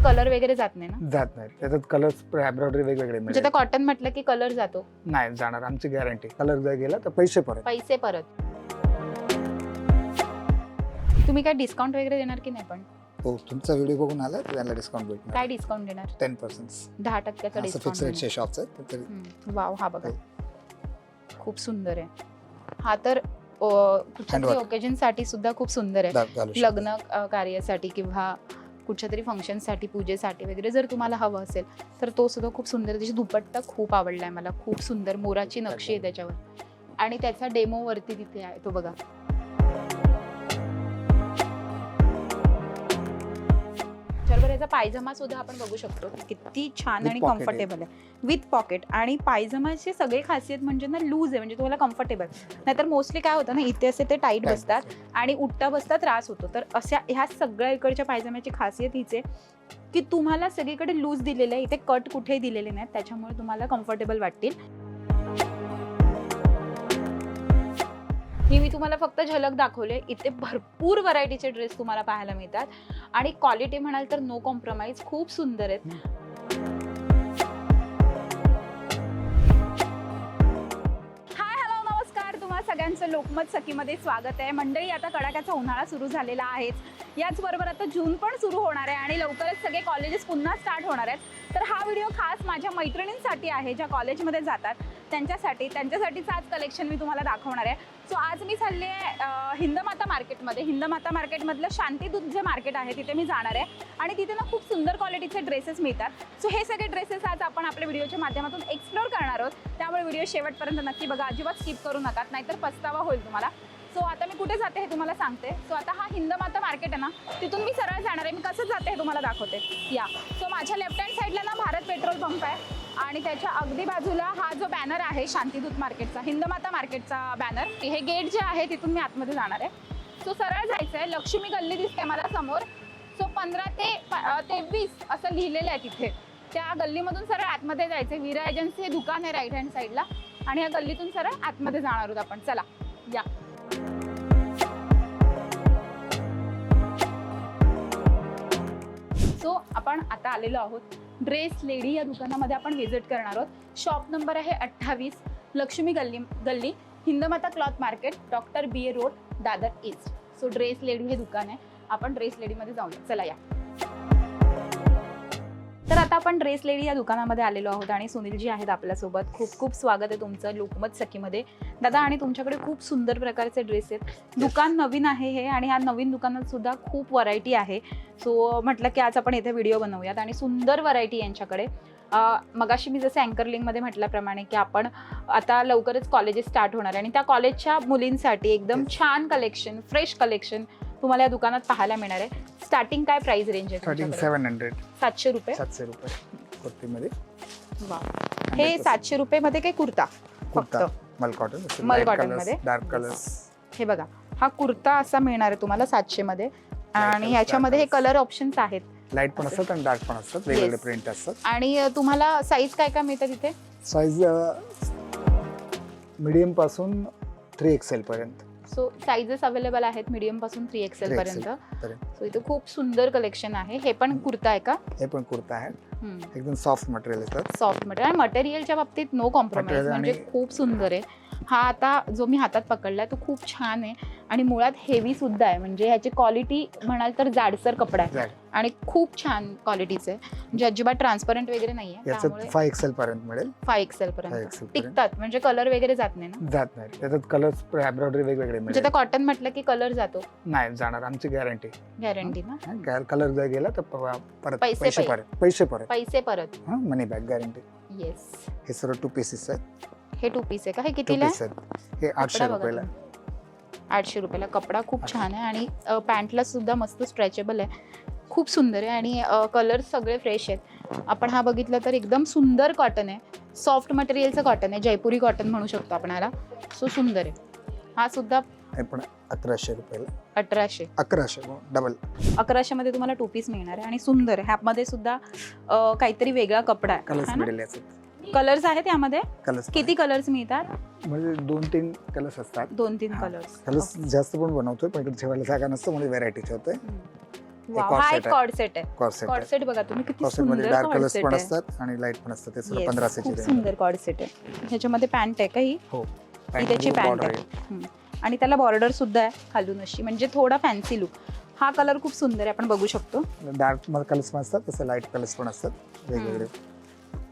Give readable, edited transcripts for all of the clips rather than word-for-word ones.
Colour वगैरे जात नाही ना? जात नाही, त्याच्यात कलर्स एम्ब्रॉयडरी वेगवेगळे म्हणजे मिळेल. कॉटन म्हटलं की कलर जातो? नाही जाणार, आमची गॅरंटी. कलर जर गेला तर पैसे परत. पैसे परत. तुम्ही काय डिस्काउंट वगैरे देणार की नाही? पण हो, तुमचा व्हिडिओ बघून आला तर त्याला डिस्काउंट भेटणार. काय डिस्काउंट देणार? 10%. 10% असं फिक्स रेटचे शॉप्स आहेत. वाव, हा बघा खूप सुंदर आहे. हा तर कुठच्या तरी ओकेजन साठी सुद्धा खूप सुंदर आहे. लग्न कार्यासाठी किंवा कुठच्या तरी फंक्शन साठी, पूजेसाठी वगैरे जर तुम्हाला हवं असेल तर तो सुद्धा खूप सुंदर आहे. त्याची दुपट्टा खूप आवडलाय मला, खूप सुंदर मोराची नक्षी आहे त्याच्यावर आणि त्याचा डेमो वरती तिथे आहे तो बघा. बरोबर, याचा पायजमा सुद्धा आपण बघू शकतो किती छान आणि कम्फर्टेबल आहे विथ पॉकेट. आणि पायजमाची सगळी खासियत म्हणजे ना लूज आहे, म्हणजे तुम्हाला कम्फर्टेबल. नाहीतर मोस्टली काय होतं ना, इथे असे ते टाईट बसतात आणि उठता बसता त्रास होतो. तर अशा ह्या सगळ्या इकडच्या पायजम्याची खासियत हीच आहे की तुम्हाला सगळीकडे लूज दिलेलं आहे, इथे कट कुठेही दिलेले नाहीत, त्याच्यामुळे तुम्हाला कम्फर्टेबल वाटतील. ही मी तुम्हाला फक्त झलक दाखवले. इथे भरपूर व्हरायटीचे ड्रेस तुम्हाला पाहायला मिळतात आणि क्वालिटी म्हणाल तर नो कॉम्प्रोमाइज, खूप सुंदर आहेत. हाय, हॅलो, नमस्कार. तुम्हा सगळ्यांचं लोकमत सखीमध्ये स्वागत आहे. मंडळी, आता कडाक्याचा उन्हाळा सुरू झालेला आहेच, याचबरोबर आता जून पण सुरू होणार आहे आणि लवकरच सगळे कॉलेजेस पुन्हा स्टार्ट होणार आहेत. तर हा व्हिडिओ खास माझ्या मैत्रिणींसाठी आहे ज्या कॉलेजमध्ये जातात, त्यांच्यासाठीच आज कलेक्शन मी तुम्हाला दाखवणार आहे. सो आज मी चालले आहे हिंदमाता मार्केटमध्ये. हिंदमाता मार्केटमधलं शांतीदूत जे मार्केट आहे तिथे मी जाणार आहे आणि तिथे ना खूप सुंदर क्वालिटीचे ड्रेसेस मिळतात. सो हे सगळे ड्रेसेस आज आपण आपल्या व्हिडिओच्या माध्यमातून एक्सप्लोर करणार आहोत, त्यामुळे व्हिडिओ शेवटपर्यंत नक्की बघा, अजिबात स्किप करू नका, नाहीतर पस्तावा होईल तुम्हाला. सो आता मी कुठे जाते हे तुम्हाला सांगते. सो आता हा हिंदमाता मार्केट आहे ना, तिथून मी सरळ जाणार आहे. मी कसं जाते हे तुम्हाला दाखवते या. सो माझ्या लेफ्ट हँड साईडला ना भारत पेट्रोल पंप आहे आणि त्याच्या अगदी बाजूला हा जो बॅनर आहे शांतीदूत मार्केटचा, हिंदमाता मार्केटचा बॅनर, हे गेट जे आहे तिथून मी आतमध्ये जाणार आहे. सो सरळ जायचं आहे. लक्ष्मी गल्ली दिसते मला समोर. सो 15 ते 20 असं लिहिलेलं आहे तिथे. त्या गल्लीमधून सरळ आतमध्ये जायचं आहे. वीरा एजन्सी हे दुकान आहे राईट हँड साईडला आणि या गल्लीतून सरळ आतमध्ये जाणार आहोत आपण. चला या. सो आपण आता आलेलो आहोत ड्रेस लेडी या दुकानामध्ये आपण व्हिजिट करणार आहोत. शॉप नंबर आहे 28, लक्ष्मी गल्ली Hindmata cloth market, doctor BA road, Dadar east. So dress lady हे दुकान आहे. आपण ड्रेस लेडीमध्ये जाऊया. चला या. तर आता आपण ड्रेस लेडी या दुकानामध्ये आलेलो आहोत आणि सुनीलजी आहेत आपल्यासोबत. खूप खूप स्वागत आहे तुमचं लोकमत सखीमध्ये दादा. आणि तुमच्याकडे खूप सुंदर प्रकारचे ड्रेस आहेत. दुकान नवीन आहे हे आणि ह्या नवीन दुकानात सुद्धा खूप व्हरायटी आहे. सो म्हटलं की आज आपण इथे व्हिडिओ बनवूयात आणि सुंदर व्हरायटी यांच्याकडे. मगाशी मी जसं अँकर लिंकमध्ये म्हटल्याप्रमाणे की आपण आता लवकरच कॉलेजेस स्टार्ट होणार आहे आणि त्या कॉलेजच्या मुलींसाठी एकदम छान कलेक्शन, फ्रेश कलेक्शन तुम्हाला या दुकानात पाहायला मिळणार आहे. स्टार्टिंग काय प्राइस रेंज आहे? स्टार्टिंग 700. 700 रुपये. 700 रुपये कुर्तीमध्ये. वा, हे 700 रुपये मध्ये काय कुर्ता? फक्त मल कॉटन, मल कॉटन मध्ये डार्क कलर्स. हे बघा, हा कुर्ता असा मिळणार आहे तुम्हाला 700 मध्ये आणि ह्याच्यामध्ये हे कलर ऑप्शन्स आहेत. लाईट पण असतात आणि डार्क पण असतात, वेगवेगळे प्रिंट असतात. आणि तुम्हाला साईज काय काय मिळतं तिथे? साईज मीडियम पासून 3XL पर्यंत. सो साईजेस अवेलेबल आहेत मीडियम पासून 3XL पर्यंत. सो इथे खूप सुंदर कलेक्शन आहे. हे पण कुर्ता आहे का? हे पण कुर्ता आहे. एकदम सॉफ्ट मटेरियल येतात. Soft material. मटेरियलच्या बाबतीत नो कॉम्प्रोमाइज, म्हणजे खूप सुंदर आहे. हा आता जो मी हातात पकडलाय तो खूप छान आहे आणि मुळात हेवी सुद्धा आहे. म्हणजे ह्याची क्वालिटी म्हणाल तर जाडसर कपडा आहे आणि खूप छान क्वालिटीचं आहे. म्हणजे अजिबात ट्रान्सपरंट वगैरे नाहीये. त्यामुळे 5XL पर्यंत मिळेल. 5XL पर्यंत टिकतात, म्हणजे कलर वगैरे जात नाही ना? जात नाही, त्याच्यात कलर्स एम्ब्रॉयडरी वेगवेगळे म्हणजे आता कॉटन म्हटलं की कलर जातो? नाही जाणार, आमची गॅरंटी. गॅरंटी ना? कलर जर गेला तर परत पैसे परत. मनी बॅक गॅरंटी. येस. हे सर्व 2 पीसेस आहेत. हे 2 पीस आहे का? हे कितीला आहे? हे 800 रुपयाला. 800 रुपयाला. कपडा खूप छान आहे आणि पॅन्टला सुद्धा मस्त स्ट्रेचेबल आहे. खूप सुंदर आहे आणि कलर सगळे फ्रेश आहेत. आपण हा बघितलं तर एकदम सुंदर कॉटन आहे. सॉफ्ट मटेरियलचं कॉटन आहे, जयपुरी कॉटन म्हणू शकतो आपण ह्याला. सो सुंदर आहे. हा सुद्धा पण 1100 रुपयाला. 1100 डबल. 1100 मध्ये तुम्हाला 2 पीस मिळणार आहे आणि सुंदर आहे. ह्यामध्ये सुद्धा काहीतरी वेगळा कपडा आहे. कलर्स मिळेल याचे. कलर्स आहेत यामध्ये? कलर्स किती कलर्स मिळतात? म्हणजे 2-3 कलर्स असतात. 2-3 कलर्स. कलर्स जास्त पण बनवतोय पण इकडे ठेवायला जागा नसतं, म्हणजे व्हरायटी ठेवतोय. वाव, हा एक कॉर्ड सेट आहे. कॉर्सेट कॉर्ड सेट बघा तुम्ही, किती कॉर्सेट मध्ये सुंदर डार्क कॉर्ड कलर्स सेट पण आहे. असतात आणि लाईट पण असतात. ते सर्व Yes, 1500 ची खूप रेंज. सुंदर कॉर्ड सेट आहे. ह्याच्यामध्ये पॅन्ट आहे का ही? हो, ही त्याची पॅन्ट आहे. आणि त्याला बॉर्डर सुद्धा आहे खालून अशी, म्हणजे थोडा फॅन्सी लुक. हा कलर खूप सुंदर आहे, आपण बघू शकतो. डार्क कलर्स पण असतात, तसे लाईट कलर्स पण असतात वेगवेगळे.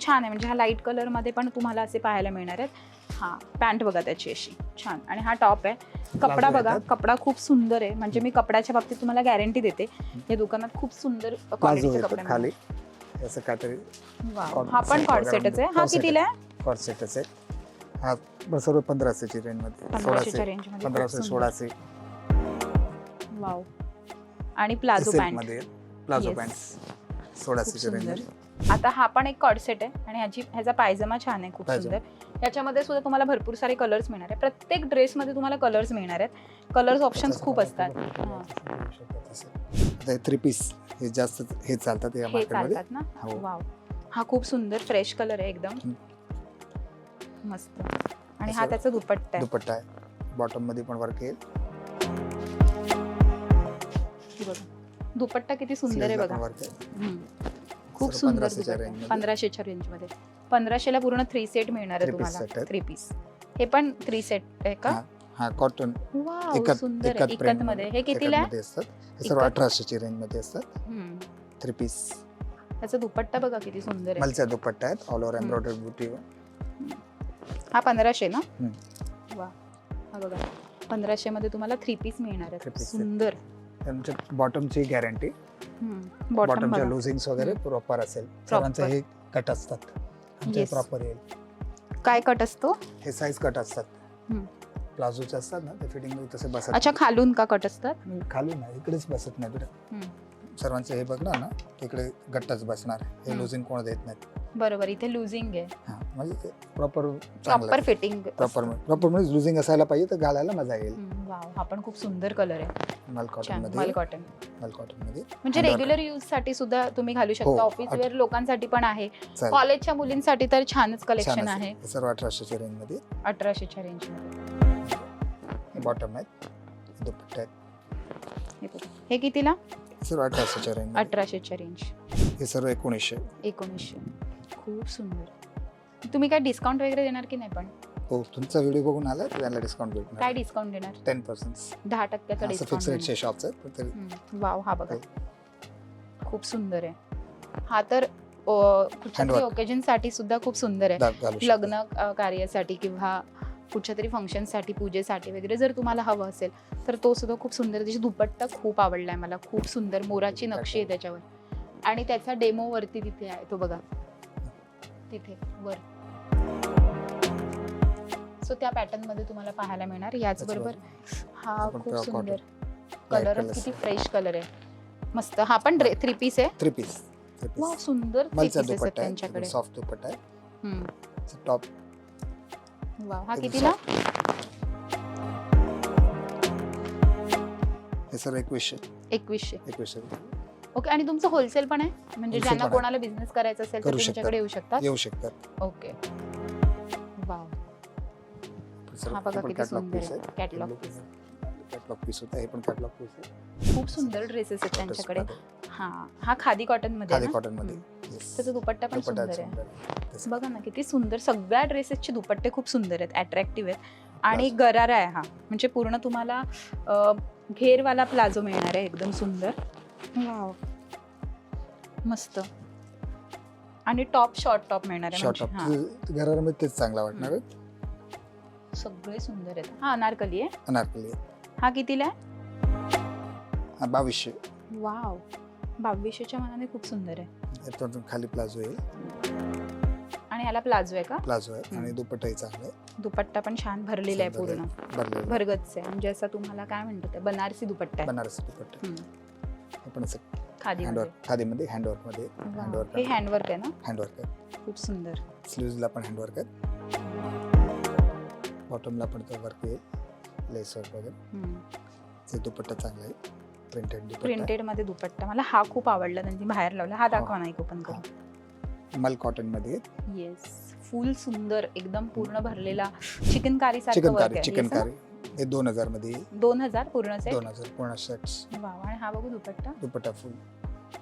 छान आहे, म्हणजे हा लाईट कलर मध्ये पण तुम्हाला असे पाहायला मिळणार आहेत. हा पॅन्ट बघा त्याची अशी छान, आणि हा टॉप आहे. कपडा बघा, कपडा खूप सुंदर आहे, म्हणजे मी कपड्याच्या बाबतीत तुम्हाला गॅरंटी देते. या दुकानात खूप सुंदर क्वालिटीचे कपडे खाली असं काहीतरी. हा पण कॉर्ड सेटच आहे. हा कितीला आहे? कॉर्ड सेटच आहे. हा सर्व 1500 ची रेंज मध्ये. 1500च्या रेंज मध्ये. 1500 1600 वाव. आणि प्लाझो पॅन्ट मध्ये. प्लाझो पॅन्ट 1600 ची रेंज. आता हा पण एक कॉर्ड सेट आहे, आणि ह्याचा पायजमा छान आहे, खूप सुंदर. याच्यामध्ये सुद्धा तुम्हाला भरपूर सारे कलर्स मिळणार आहे. प्रत्येक ड्रेस मध्ये तुम्हाला कलर्स मिळणार आहेत. कलर्स ऑप्शन्स खूप असतात. आता 3 पीस हे जास्त हे चालतात या हे मार्केटमध्ये. चालतात ना. वाव, हा खूप सुंदर फ्रेश कलर आहे एकदम मस्त. आणि हा त्याचा दुपट्टा आहे. दुपट्टा आहे. बॉटम मध्ये पण वर्क येईल. दुपट्टा किती सुंदर आहे बघा. खूप सुंदर. 1500च्या रेंज मध्ये. 1500 ला पूर्ण 3 सेट मिळणार आहे तुम्हाला. 3 पीस. हे पण 3 सेट आहे का? हा कॉटन. वाव, सुंदर आहे. एकत मध्ये. हे कितीला आहे? हे सर्व 1800 ची रेंज मध्ये असतात. 3 पीस. त्याचा दुपट्टा बघा किती सुंदर आहे. मलचा दुपट्टा आहे, ऑल ओव्हर एम्ब्रॉयडरी बुटी. हा 1500 ना. वा, हा बघा 1500 मध्ये तुम्हाला 3 पीस मिळणार आहे. सुंदर. त्यांच्या बॉटमची गॅरंटी. बॉटमच्या लुझिंग्स वगैरे प्रॉपर असेल. सर्वांचे हे कट असतात. आमचे प्रॉपर येईल. काय कट असतो? हे साइज कट असतात. प्लाझोचे असतात ना, ते फिटिंग मध्ये तसे बसत. अच्छा, खालून का कट असतात? खालून नाही, इकडेच बसत नाही बेटा. सर्वांचे हे बघणार ना, इकडे गट्टाच बसणार. हे लुझिंग कोण देत नाहीत. बरोबर, इथे लुझिंग आहे. हां, म्हणजे प्रॉपर फिटिंग. प्रॉपर म्हणजे लुझिंग असायला पाहिजे, तर घालायला मजा येईल. वाव, हा पण खूप सुंदर कलर आहे. मल कॉटन मध्ये. मल कॉटन मध्ये म्हणजे रेग्युलर यूज साठी सुद्धा तुम्ही घालू शकता. ऑफिस वेअर लोकांसाठी पण आहे. कॉलेजच्या मुलींसाठी तर छानच कलेक्शन आहे. सर्व 1800 च्या रेंज मध्ये. 1800च्या रेंज मध्ये. बॉटम आहे, दुपट्टा आहे. हे कितीला? सर्व 1800 च्या रेंज. 1800च्या रेंज. हे सर्व 1900. खूप सुंदर. तुम्ही काय डिस्काउंट वगैरे देणार की नाही? पण हो, तुमचा व्हिडिओ बघून आला तर त्याला डिस्काउंट भेटणार. काय डिस्काउंट देणार? 10%. 10% डिस्काउंट. फिक्स रेटचे शॉप्स आहेत. वाव, हा बघा खूप सुंदर आहे. हा तर कुठल्यातरी ओकेजन साठी सुद्धा खूप सुंदर आहे. लग्न कार्यासाठी किंवा कुठच्या तरी फंक्शन साठी, पूजेसाठी वगैरे जर तुम्हाला हवं असेल तर तो सुद्धा खूप सुंदर. त्याची दुपट्टा खूप आवडलाय मला. खूप सुंदर मोराची नक्षी आहे त्याच्यावर, आणि त्याचा डेमो वरती तिथे आहे तो बघा, तिथे वर. सो त्या पॅटर्न मध्ये तुम्हाला पाहायला मिळणार. याच बरोबर हा खूप सुंदर कलर, किती फ्रेश कलर आहे, मस्त. हा पण 3 पीस आहे. 3 पीस. वाव, सुंदर. मलचा दुपट्टा आहे, त्यांच्याकडे सॉफ्ट दुपट्टा आहे. टॉप. वाव, हा कितीला? हे सर 2100. ओके. आणि तुमचं होलसेल पण आहे, म्हणजे ज्यांना कोणाला बिझनेस करायचा असेल तर तुमच्याकडे येऊ शकतात. ओके. वाव, हा बघा किती सुंदर आहे. कॅटलॉग पीस होता. हे पण कॅटलॉग पीस आहे. खूप सुंदर ड्रेसेस आहेत त्यांच्याकडे. हा खादी कॉटन मध्ये. त्याचा दुपट्टा पण सुंदर आहे. बघा ना किती सुंदर. सगळ्या ड्रेसेसचे दुपट्टे खूप सुंदर आहेत, अट्रॅक्टिव्ह आहेत. आणि गरारा आहे हा, म्हणजे पूर्ण तुम्हाला घेरवाला प्लाझो मिळणार आहे, एकदम सुंदर. वाव, मस्त. आणि टॉप शॉर्ट टॉप मिळणार आहे. गरारामध्ये तेच चांगला वाटणार आहे. सगळे सुंदर आहेत. हा अनारकली आहे. हा कितीला आहे? 2200. वाव, 2200च्या मानाने खूप सुंदर आहे. खाली प्लाझो आहे, आणि याला प्लाझो आहे का? प्लाझो आहे, आणि दुपट्टाही चांगला आहे. दुपट्टा पण छान भरलेला आहे, पूर्ण भरगच्च आहे, म्हणजे असं तुम्हाला काय म्हणतात, बनारसी दुपट्टा आहे. बनारसी दुपट्टा. हे पण असं खादीमध्ये हँडवर्क मध्ये. हे हँडवर्क आहे ना? हँडवर्क आहे, खूप सुंदर. स्लीव्हजला पण हँडवर्क आहे. बॉटमला पण तो वर्क येईल, लेस वर्क वगैरे. दुपट्टा चांगला आहे, प्रिंटेड मध्ये दुपट्टा. मला हा खूप आवडला, त्यांनी बाहेर लावला. हा दाखवा ना एक ओपन करून. मल कॉटन मध्ये. येस, फुल सुंदर, एकदम पूर्ण भरलेला चिकनकारी सारखं वर्क आहे. चिकनकारी हे 2000 मध्ये 2000 पूर्ण सेट. 2000 पूर्ण सेट्स. वाव. आणि हा बघू दुपट्टा दुपट्टा फुल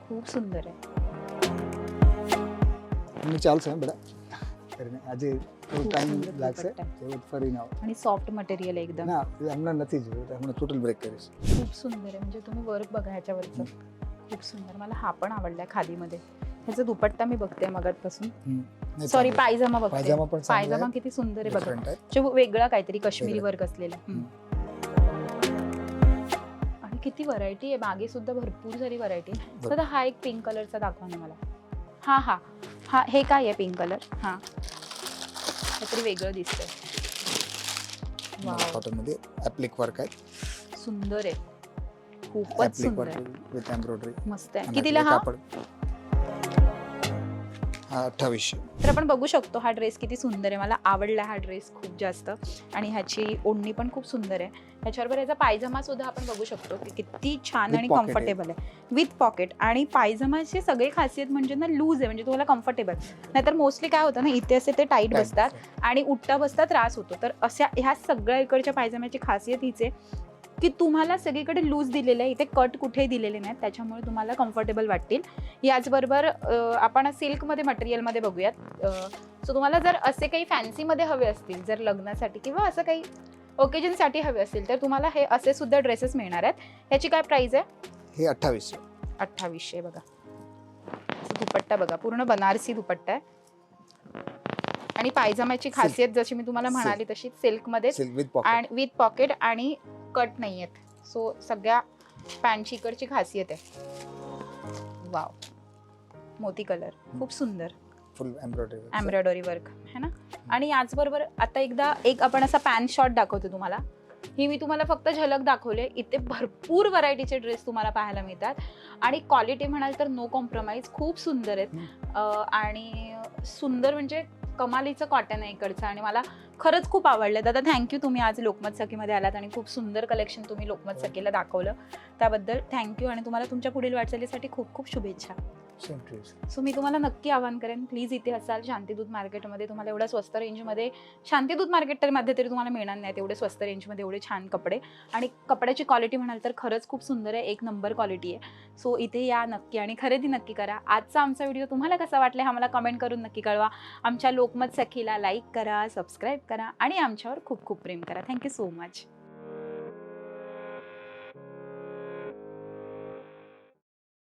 खूप सुंदर आहे. नीचे आल्सो है बड़ा करने आज खूप टाइम सुंदर लागશે दुपट्टा. तो फरी नाउ आणि सॉफ्ट मटेरियल एकदम ना हमने નથી જોયું हमने टोटल ब्रेक કરીશ. खूप सुंदर आहे. म्हणजे तुम्ही वर्क बघा ह्याच्यावरचं खूप सुंदर. मला हा पण आवडलाय खादीमध्ये. ह्याचा दुपट्टा मी बघते मगातपासून. सॉरी पायजामा बघते. पायजामा पण पायजामा किती सुंदर आहे बघा. डिफरंट आहे. म्हणजे वेगळा काहीतरी काश्मीरी वेगळं. वर्क असलेला. आणि किती व्हरायटी आहे. मागे सुद्धा भरपूर सारी व्हरायटी. सध्या हा एक पिंक कलरचा दाखवा ना मला. हा हा हा हे काय आहे पिंक कलर. हा काहीतरी वेगळं दिसतंय. वाव कॉटन मध्ये ऍप्लिक वर्क आहे. सुंदर आहे. खूपच ऍप्लिक सुंदर वर्क आहे. With embroidery. मस्त आहे. कितीला हा. हा 2800. तर आपण बघू शकतो हा ड्रेस किती सुंदर आहे. मला आवडला हा ड्रेस खूप जास्त. आणि ह्याची ओढणी पण खूप सुंदर आहे. ह्याच्याबरोबर ह्याचा पायजमा सुद्धा आपण बघू शकतो की किती छान With आणि pocket कम्फर्टेबल आहे. With pocket. आणि पायजमाची सगळी खासियत म्हणजे ना लूज आहे. म्हणजे तुम्हाला कम्फर्टेबल. नाहीतर मोस्टली काय होतं ना इथे असे ते टाईट बसतात आणि उठता बसता त्रास होतो. तर अशा ह्या सगळ्या इकडच्या पायजम्याची खासियत हीच आहे की तुम्हाला सगळीकडे लूज दिलेलं आहे. इथे कट कुठेही दिलेले नाहीत. त्याच्यामुळे तुम्हाला कम्फर्टेबल वाटतील. याचबरोबर आपण सिल्कमध्ये मटेरियलमध्ये बघूयात. सो तुम्हाला जर असे काही फॅन्सीमध्ये हवे असतील, जर लग्नासाठी किंवा असं काही ओकेजनसाठी हवे असतील तर तुम्हाला हे असे सुद्धा ड्रेसेस मिळणार आहेत. ह्याची काय प्राइस आहे. हे 2800. 2800 बघा. दुपट्टा बघा पूर्ण बनारसी दुपट्टा आहे. आणि पायजामाची खासियत जशी मी तुम्हाला म्हणाली तशी सिल्कमध्ये सिल्क विथ पॉकेट. आणि विथ पॉकेट आणि कट नाही आहेत. सो सगळ्या पॅन्टची इकडची खासियत आहे. वाव. मोती कलर खूप सुंदर. फुल एम्ब्रॉयडरी. एम्ब्रॉयडरी वर्क है ना. आणि याचबरोबर आता एकदा एक आपण असा पॅन्ट शॉर्ट दाखवतो तुम्हाला. ही मी तुम्हाला फक्त झलक दाखवले. इथे भरपूर व्हरायटीचे ड्रेस तुम्हाला पाहायला मिळतात. आणि क्वालिटी म्हणाल तर नो कॉम्प्रोमाइज. खूप सुंदर आहेत. आणि सुंदर म्हणजे कमालीचं कॉटन आहे इकडचं. आणि मला खरंच खूप आवडलं. दादा थँक्यू. तुम्ही आज लोकमत सखीमध्ये आलात आणि खूप सुंदर कलेक्शन तुम्ही लोकमत सखीला दाखवलं. त्याबद्दल थँक्यू. आणि तुम्हाला तुमच्या पुढील वाटचालीसाठी खूप खूप शुभेच्छा. सो मी तुम्हाला नक्की आवाहन करेन प्लीज इथे असाल शांतीदूत मार्केटमध्ये. तुम्हाला एवढ्या स्वस्त रेंजमध्ये शांतीदूत मार्केटमध्ये तरी तुम्हाला मिळणार नाही एवढे स्वस्त रेंजमध्ये एवढे छान कपडे. आणि कपड्याची क्वालिटी म्हणाल तर खरंच खूप सुंदर आहे. एक नंबर क्वालिटी आहे. सो इथे या नक्की आणि खरेदी नक्की करा. आजचा आमचा व्हिडिओ तुम्हाला कसा वाटला हा मला कमेंट करून नक्की कळवा. आमच्या लोकमत सखीला लाईक करा, सबस्क्राईब करा आणि आमच्यावर खूप खूप प्रेम करा. Thank you so much.